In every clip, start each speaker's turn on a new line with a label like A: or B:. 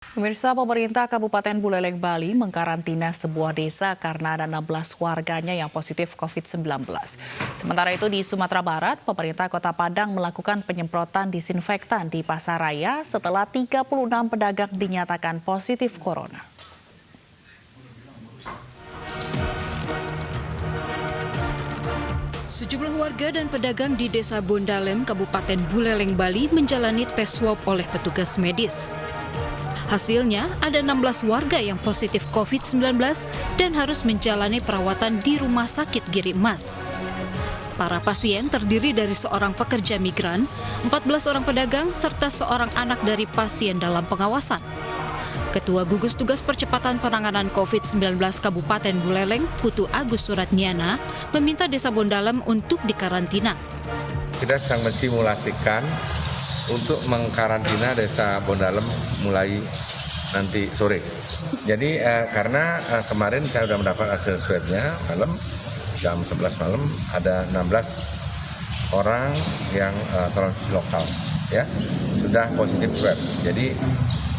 A: Pemirsa, pemerintah Kabupaten Buleleng, Bali mengkarantina sebuah desa karena ada 16 warganya yang positif COVID-19. Sementara itu di Sumatera Barat, pemerintah Kota Padang melakukan penyemprotan disinfektan di Pasaraya setelah 36 pedagang dinyatakan positif corona.
B: Sejumlah warga dan pedagang di Desa Bondalem, Kabupaten Buleleng, Bali menjalani tes swab oleh petugas medis. Hasilnya, ada 16 warga yang positif COVID-19 dan harus menjalani perawatan di Rumah Sakit Giri Mas. Para pasien terdiri dari seorang pekerja migran, 14 orang pedagang, serta seorang anak dari pasien dalam pengawasan. Ketua Gugus Tugas Percepatan Penanganan COVID-19 Kabupaten Buleleng, Putu Agus Suratnyana, meminta Desa Bondalem untuk dikarantina.
C: Kita sedang mensimulasikan untuk mengkarantina Desa Bondalem mulai nanti sore. Jadi karena kemarin saya sudah mendapat hasil swabnya malam, jam 11 malam ada 16 orang yang transmisi lokal, ya sudah positif swab. Jadi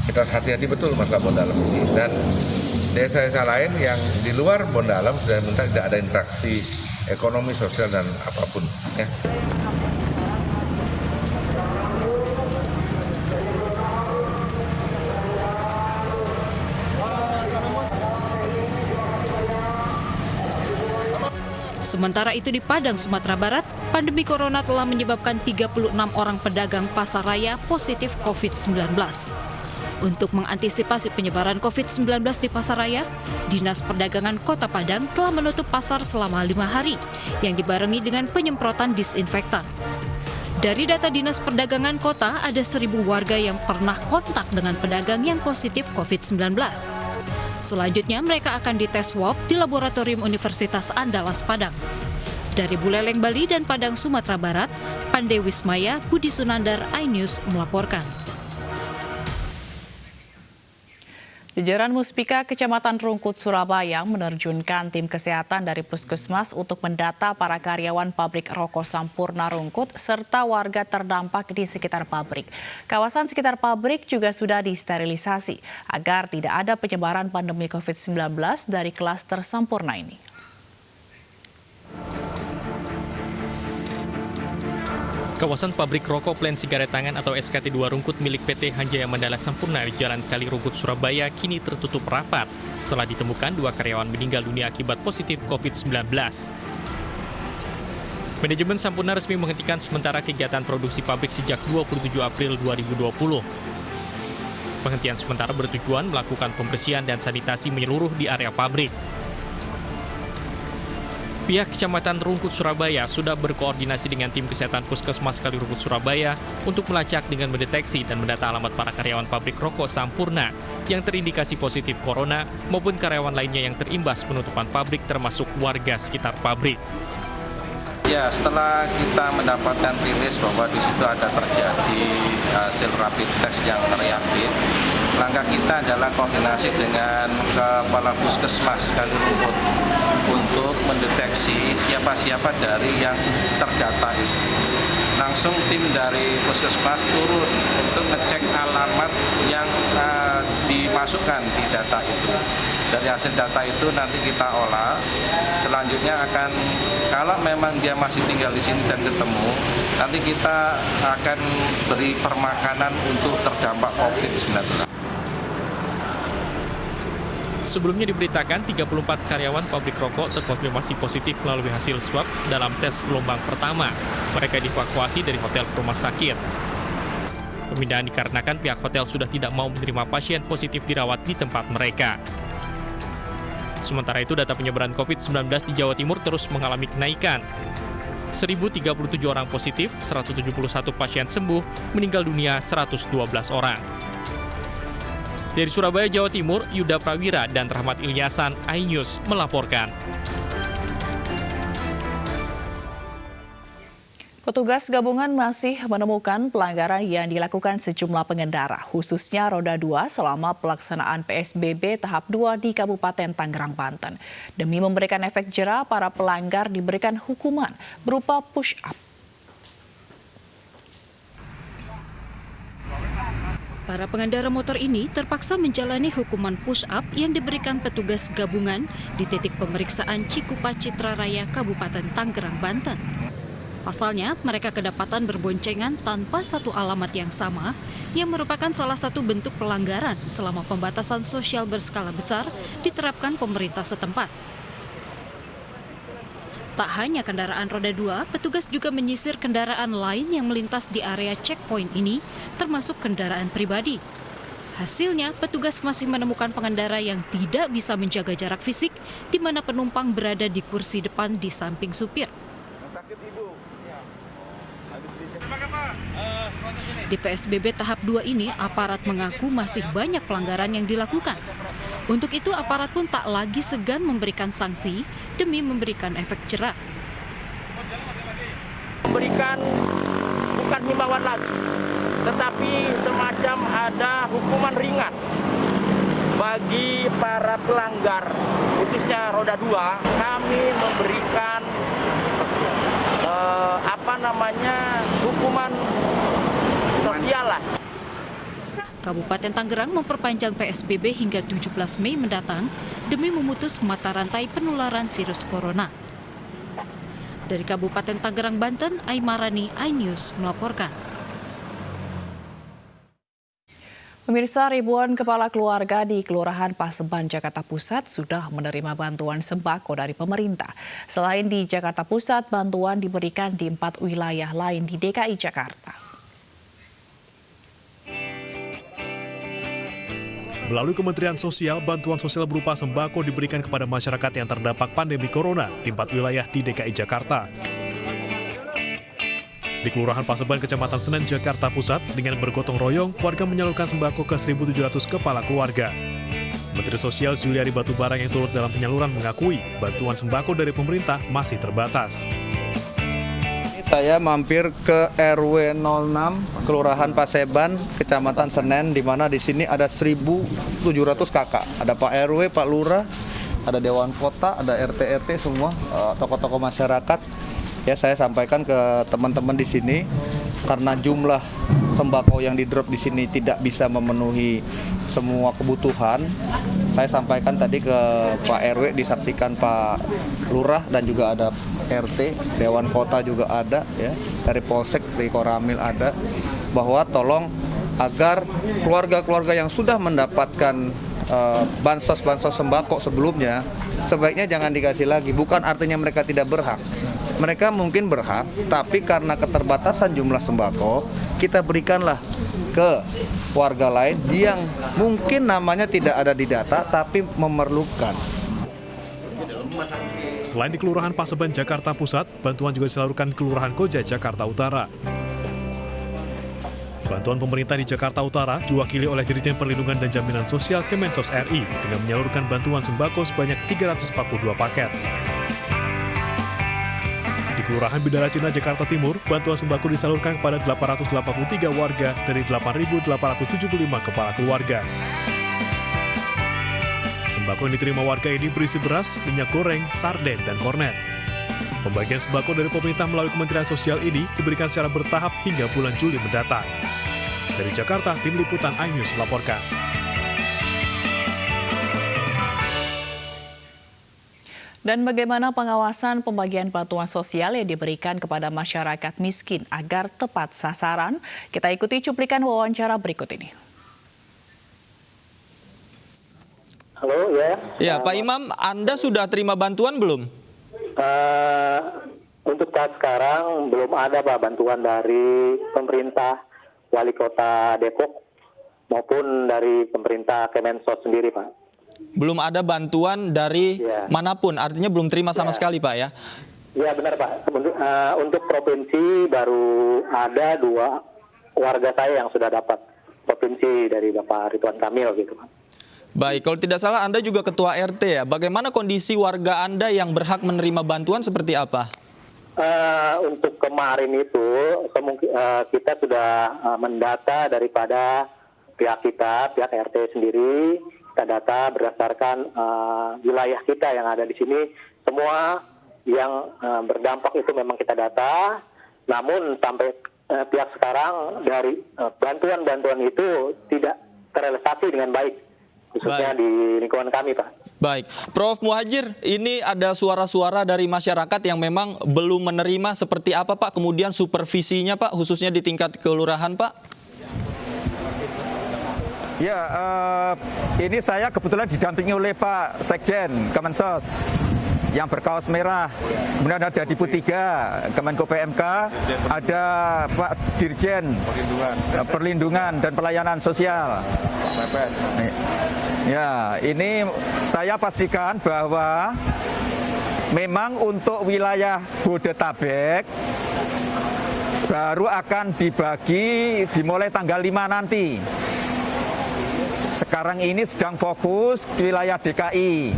C: kita hati-hati betul masalah Bondalem ini. Dan desa-desa lain yang di luar Bondalem sudah minta tidak ada interaksi ekonomi, sosial dan apapun, ya.
B: Sementara itu di Padang, Sumatera Barat, pandemi corona telah menyebabkan 36 orang pedagang pasaraya positif COVID-19. Untuk mengantisipasi penyebaran COVID-19 di pasaraya, Dinas Perdagangan Kota Padang telah menutup pasar selama 5 hari, yang dibarengi dengan penyemprotan disinfektan. Dari data Dinas Perdagangan Kota, ada 1.000 warga yang pernah kontak dengan pedagang yang positif COVID-19. Selanjutnya mereka akan dites swab di Laboratorium Universitas Andalas Padang. Dari Buleleng, Bali dan Padang, Sumatera Barat, Pande Wismaya, Budi Sunandar, iNews melaporkan.
A: Jajaran Muspika Kecamatan Rungkut, Surabaya menerjunkan tim kesehatan dari Puskesmas untuk mendata para karyawan pabrik rokok Sampurna Rungkut serta warga terdampak di sekitar pabrik. Kawasan sekitar pabrik juga sudah disterilisasi agar tidak ada penyebaran pandemi COVID-19 dari klaster Sampurna ini.
D: Kawasan pabrik rokok Plan Sigaret Tangan atau SKT 2 Rungkut milik PT Hanjaya Mandala Sampurna di Jalan Kali Rungkut, Surabaya kini tertutup rapat setelah ditemukan 2 karyawan meninggal dunia akibat positif COVID-19. Manajemen Sampurna resmi menghentikan sementara kegiatan produksi pabrik sejak 27 April 2020. Penghentian sementara bertujuan melakukan pembersihan dan sanitasi menyeluruh di area pabrik. Pihak Kecamatan Rungkut, Surabaya sudah berkoordinasi dengan tim kesehatan Puskesmas Kali Rungkut, Surabaya untuk melacak dengan mendeteksi dan mendata alamat para karyawan pabrik rokok Sampurna yang terindikasi positif corona maupun karyawan lainnya yang terimbas penutupan pabrik termasuk warga sekitar pabrik.
E: Ya, setelah kita mendapatkan rilis bahwa di situ ada terjadi hasil rapid test yang reaktif, langkah kita adalah koordinasi dengan Kepala Puskesmas Kali Rungkut untuk mendeteksi siapa-siapa dari yang terdata itu. Langsung tim dari Puskesmas turun untuk ngecek alamat yang dimasukkan di data itu. Dari hasil data itu nanti kita olah. Selanjutnya kalau memang dia masih tinggal di sini dan ketemu, nanti kita akan beri permakanan untuk terdampak COVID-19.
D: Sebelumnya diberitakan 34 karyawan pabrik rokok terkonfirmasi positif melalui hasil swab dalam tes gelombang pertama. Mereka dievakuasi dari hotel ke rumah sakit. Pemindahan dikarenakan pihak hotel sudah tidak mau menerima pasien positif dirawat di tempat mereka. Sementara itu data penyebaran COVID-19 di Jawa Timur terus mengalami kenaikan. 1.037 orang positif, 171 pasien sembuh, meninggal dunia 112 orang. Dari Surabaya, Jawa Timur, Yuda Prawira dan Rahmat Ilyasan, iNews melaporkan.
A: Petugas gabungan masih menemukan pelanggaran yang dilakukan sejumlah pengendara, khususnya roda 2 selama pelaksanaan PSBB tahap 2 di Kabupaten Tangerang, Banten. Demi memberikan efek jera, para pelanggar diberikan hukuman berupa push-up.
B: Para pengendara motor ini terpaksa menjalani hukuman push-up yang diberikan petugas gabungan di titik pemeriksaan Cikupa Citra Raya, Kabupaten Tangerang, Banten. Pasalnya, mereka kedapatan berboncengan tanpa satu alamat yang sama, yang merupakan salah satu bentuk pelanggaran selama pembatasan sosial berskala besar diterapkan pemerintah setempat. Tak hanya kendaraan roda 2, petugas juga menyisir kendaraan lain yang melintas di area checkpoint ini, termasuk kendaraan pribadi. Hasilnya, petugas masih menemukan pengendara yang tidak bisa menjaga jarak fisik, di mana penumpang berada di kursi depan di samping supir. Di PSBB tahap 2 ini, aparat mengaku masih banyak pelanggaran yang dilakukan. Untuk itu, aparat pun tak lagi segan memberikan sanksi demi memberikan efek jerah.
F: Memberikan bukan himbauan lagi, tetapi semacam ada hukuman ringan bagi para pelanggar, khususnya roda 2. Kami memberikan hukuman sosial lah.
B: Kabupaten Tangerang memperpanjang PSBB hingga 17 Mei mendatang demi memutus mata rantai penularan virus corona. Dari Kabupaten Tangerang, Banten, Aimarani, iNews melaporkan.
A: Pemirsa, ribuan kepala keluarga di Kelurahan Paseban, Jakarta Pusat sudah menerima bantuan sembako dari pemerintah. Selain di Jakarta Pusat, bantuan diberikan di 4 wilayah lain di DKI Jakarta.
G: Melalui Kementerian Sosial, bantuan sosial berupa sembako diberikan kepada masyarakat yang terdampak pandemi corona di 4 wilayah di DKI Jakarta. Di Kelurahan Paseban, Kecamatan Senen, Jakarta Pusat, dengan bergotong royong, warga menyalurkan sembako ke 1.700 kepala keluarga. Menteri Sosial Zuliari Batubarang yang turut dalam penyaluran mengakui bantuan sembako dari pemerintah masih terbatas.
H: Saya mampir ke RW 06 Kelurahan Paseban, Kecamatan Senen, di mana di sini ada 1.700 kakak. Ada Pak RW, Pak Lurah, ada Dewan Kota, ada RT-RT semua, tokoh-tokoh masyarakat. Ya, saya sampaikan ke teman-teman di sini karena jumlah sembako yang di-drop di sini tidak bisa memenuhi semua kebutuhan. Saya sampaikan tadi ke Pak RW, disaksikan Pak Lurah dan juga ada RT, Dewan Kota juga ada, ya, dari Polsek, dari Koramil ada, bahwa tolong agar keluarga-keluarga yang sudah mendapatkan bansos-bansos sembako sebelumnya, sebaiknya jangan dikasih lagi. Bukan artinya mereka tidak berhak. Mereka mungkin berhak, tapi karena keterbatasan jumlah sembako, kita berikanlah ke warga lain yang mungkin namanya tidak ada di data, tapi memerlukan.
G: Selain di Kelurahan Paseban, Jakarta Pusat, bantuan juga disalurkan Kelurahan Koja, Jakarta Utara. Bantuan pemerintah di Jakarta Utara diwakili oleh Dirjen Perlindungan dan Jaminan Sosial Kemensos RI dengan menyalurkan bantuan sembako sebanyak 342 paket. Di Kelurahan Bidara Cina, Jakarta Timur, bantuan sembako disalurkan kepada 883 warga dari 8.875 kepala keluarga. Sembako yang diterima warga ini berisi beras, minyak goreng, sarden, dan kornet. Pembagian sembako dari pemerintah melalui Kementerian Sosial ini diberikan secara bertahap hingga bulan Juli mendatang. Dari Jakarta, Tim Liputan iNews melaporkan.
A: Dan bagaimana pengawasan pembagian bantuan sosial yang diberikan kepada masyarakat miskin agar tepat sasaran? Kita ikuti cuplikan wawancara berikut ini.
I: Halo, ya.
J: Ya, Pak Imam, Anda sudah terima bantuan belum?
I: Untuk saat sekarang belum ada, Pak, bantuan dari pemerintah Wali Kota Depok maupun dari pemerintah Kemensos sendiri, Pak.
J: Belum ada bantuan dari manapun, artinya belum terima sama sekali, Pak, ya?
I: Ya, benar, Pak. Untuk provinsi baru ada 2 warga saya yang sudah dapat provinsi dari Bapak Ridwan Kamil, gitu, Pak.
J: Baik, kalau tidak salah Anda juga ketua RT ya. Bagaimana kondisi warga Anda yang berhak menerima bantuan seperti apa?
I: Untuk kemarin itu kita sudah mendata daripada pihak RT sendiri. Kita data berdasarkan wilayah kita yang ada di sini. Semua yang berdampak itu memang kita data. Namun sampai pihak sekarang dari bantuan-bantuan itu tidak terrealisasi dengan baik, khususnya di lingkungan kami, Pak.
J: Baik, Prof. Muhajir, ini ada suara-suara dari masyarakat yang memang belum menerima, seperti apa Pak? Kemudian supervisinya Pak, khususnya di tingkat kelurahan Pak?
K: Ya, ini saya kebetulan didampingi oleh Pak Sekjen Kemensos yang berkaos merah, kemudian ada Dipu 3 Kemenko PMK, ada Pak Dirjen Perlindungan dan Pelayanan Sosial. Ya, ini saya pastikan bahwa memang untuk wilayah Bodetabek baru akan dibagi dimulai tanggal 5 nanti. Sekarang ini sedang fokus di wilayah DKI.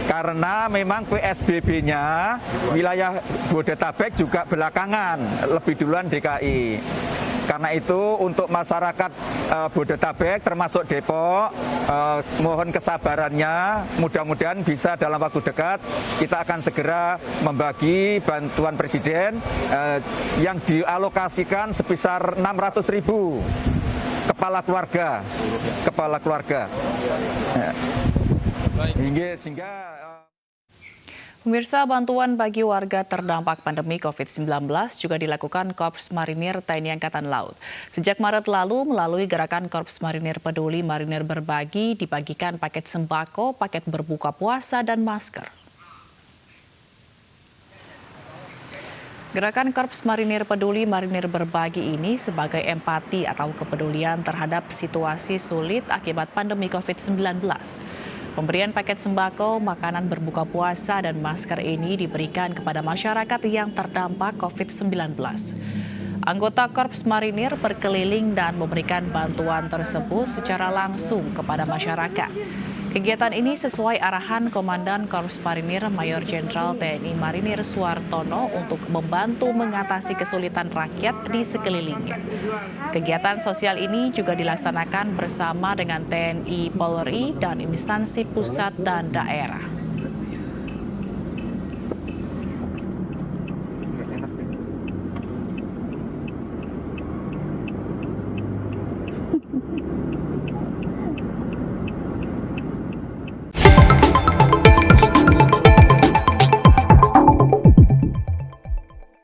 K: Karena memang PSBB-nya wilayah Bodetabek juga belakangan, lebih duluan DKI. Karena itu untuk masyarakat Bodetabek termasuk Depok, mohon kesabarannya, mudah-mudahan bisa dalam waktu dekat kita akan segera membagi bantuan Presiden yang dialokasikan sebesar 600.000 kepala keluarga. Sehingga
A: Pemirsa, bantuan bagi warga terdampak pandemi COVID-19 juga dilakukan Korps Marinir TNI Angkatan Laut. Sejak Maret lalu, melalui gerakan Korps Marinir Peduli Marinir Berbagi, dibagikan paket sembako, paket berbuka puasa, dan masker. Gerakan Korps Marinir Peduli Marinir Berbagi ini sebagai empati atau kepedulian terhadap situasi sulit akibat pandemi COVID-19. Pemberian paket sembako, makanan berbuka puasa, dan masker ini diberikan kepada masyarakat yang terdampak COVID-19. Anggota Korps Marinir berkeliling dan memberikan bantuan tersebut secara langsung kepada masyarakat. Kegiatan ini sesuai arahan Komandan Korps Marinir Mayor Jenderal TNI Marinir Suartono untuk membantu mengatasi kesulitan rakyat di sekelilingnya. Kegiatan sosial ini juga dilaksanakan bersama dengan TNI Polri dan instansi pusat dan daerah.